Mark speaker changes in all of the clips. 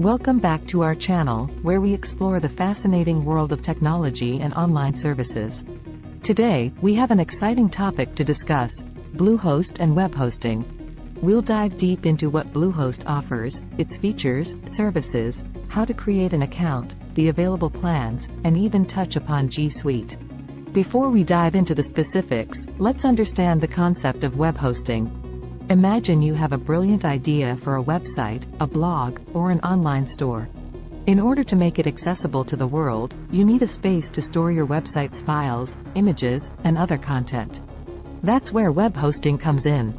Speaker 1: Welcome back to our channel, where we explore the fascinating world of technology and online services. Today, we have an exciting topic to discuss: Bluehost and web hosting. We'll dive deep into what Bluehost offers, its features, services, how to create an account, the available plans, and even touch upon G Suite. Before we dive into the specifics, let's understand the concept of web hosting. Imagine you have a brilliant idea for a website, a blog, or an online store. In order to make it accessible to the world, you need a space to store your website's files, images, and other content. That's where web hosting comes in.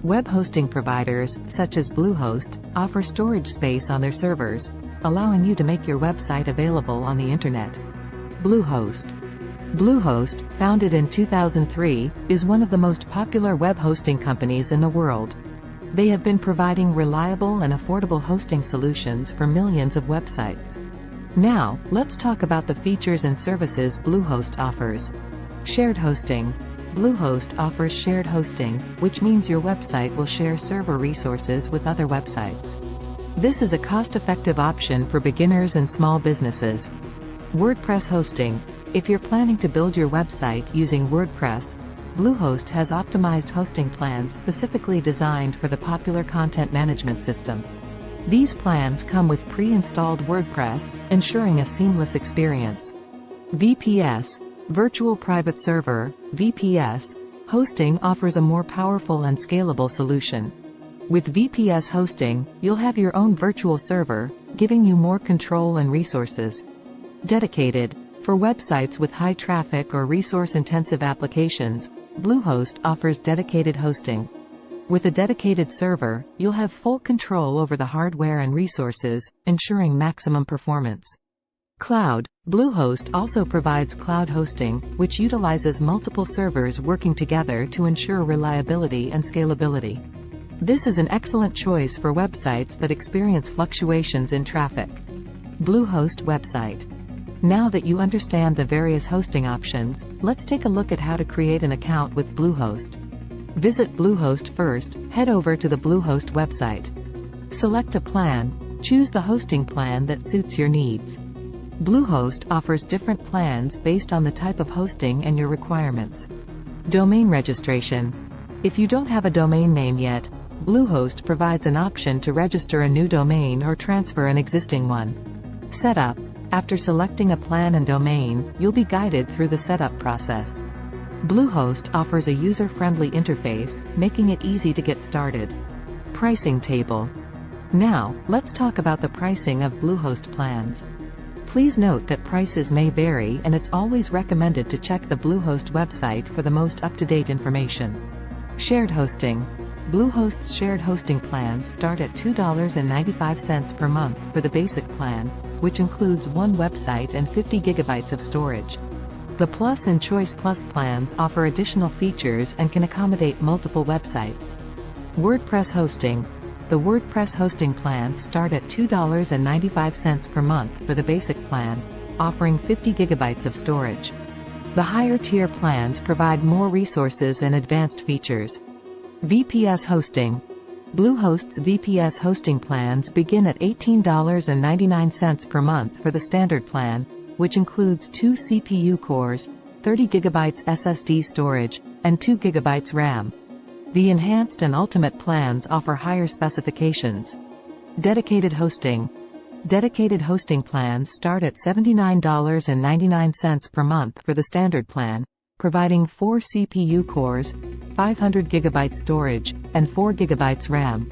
Speaker 1: Web hosting providers, such as Bluehost, offer storage space on their servers, allowing you to make your website available on the internet. Bluehost. Bluehost, founded in 2003, is one of the most popular web hosting companies in the world. They have been providing reliable and affordable hosting solutions for millions of websites. Now, let's talk about the features and services Bluehost offers. Shared hosting. Bluehost offers shared hosting, which means your website will share server resources with other websites. This is a cost-effective option for beginners and small businesses. WordPress hosting. If you're planning to build your website using WordPress, Bluehost has optimized hosting plans specifically designed for the popular content management system. These plans come with pre-installed WordPress, ensuring a seamless experience. VPS, Virtual Private Server, VPS, hosting offers a more powerful and scalable solution. With VPS hosting, you'll have your own virtual server, giving you more control and resources. Dedicated. For websites with high traffic or resource-intensive applications, Bluehost offers dedicated hosting. With a dedicated server, you'll have full control over the hardware and resources, ensuring maximum performance. Cloud. Bluehost also provides cloud hosting, which utilizes multiple servers working together to ensure reliability and scalability. This is an excellent choice for websites that experience fluctuations in traffic. Bluehost website. Now that you understand the various hosting options, let's take a look at how to create an account with Bluehost. Visit Bluehost first, head over to the Bluehost website. Select a plan, choose the hosting plan that suits your needs. Bluehost offers different plans based on the type of hosting and your requirements. Domain registration. If you don't have a domain name yet, Bluehost provides an option to register a new domain or transfer an existing one. Setup. After selecting a plan and domain, you'll be guided through the setup process. Bluehost offers a user-friendly interface, making it easy to get started. Pricing table. Now, let's talk about the pricing of Bluehost plans. Please note that prices may vary, and it's always recommended to check the Bluehost website for the most up-to-date information. Shared hosting. Bluehost's shared hosting plans start at $2.95 per month for the basic plan, which includes one website and 50 gigabytes of storage. The Plus and Choice Plus plans offer additional features and can accommodate multiple websites. WordPress hosting. The WordPress hosting plans start at $2.95 per month for the basic plan, offering 50 gigabytes of storage. The higher tier plans provide more resources and advanced features. VPS hosting. Bluehost's VPS hosting plans begin at $18.99 per month for the standard plan, which includes 2 CPU cores, 30 GB SSD storage, and 2 GB RAM. The enhanced and ultimate plans offer higher specifications. Dedicated hosting. Dedicated hosting plans start at $79.99 per month for the standard plan, providing 4 CPU cores, 500 GB storage, and 4 GB RAM.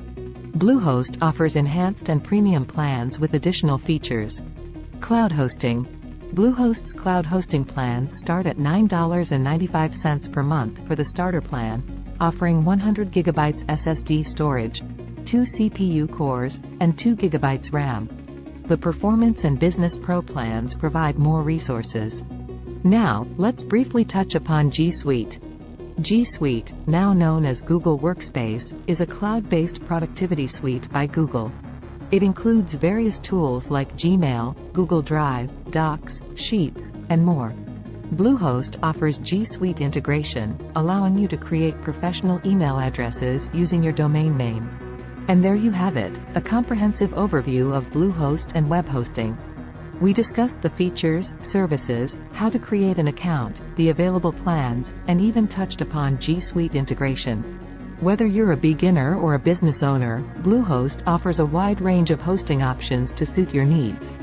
Speaker 1: Bluehost offers enhanced and premium plans with additional features. Cloud hosting. Bluehost's cloud hosting plans start at $9.95 per month for the starter plan, offering 100 GB SSD storage, 2 CPU cores, and 2 GB RAM. The Performance and Business Pro plans provide more resources. Now, let's briefly touch upon G Suite. G Suite, now known as Google Workspace, is a cloud-based productivity suite by Google. It includes various tools like Gmail, Google Drive, Docs, Sheets, and more. Bluehost offers G Suite integration, allowing you to create professional email addresses using your domain name. And there you have it, a comprehensive overview of Bluehost and web hosting. We discussed the features, services, how to create an account, the available plans, and even touched upon G Suite integration. Whether you're a beginner or a business owner, Bluehost offers a wide range of hosting options to suit your needs.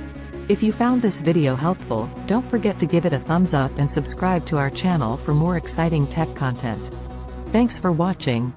Speaker 1: If you found this video helpful, don't forget to give it a thumbs up and subscribe to our channel for more exciting tech content. Thanks for watching.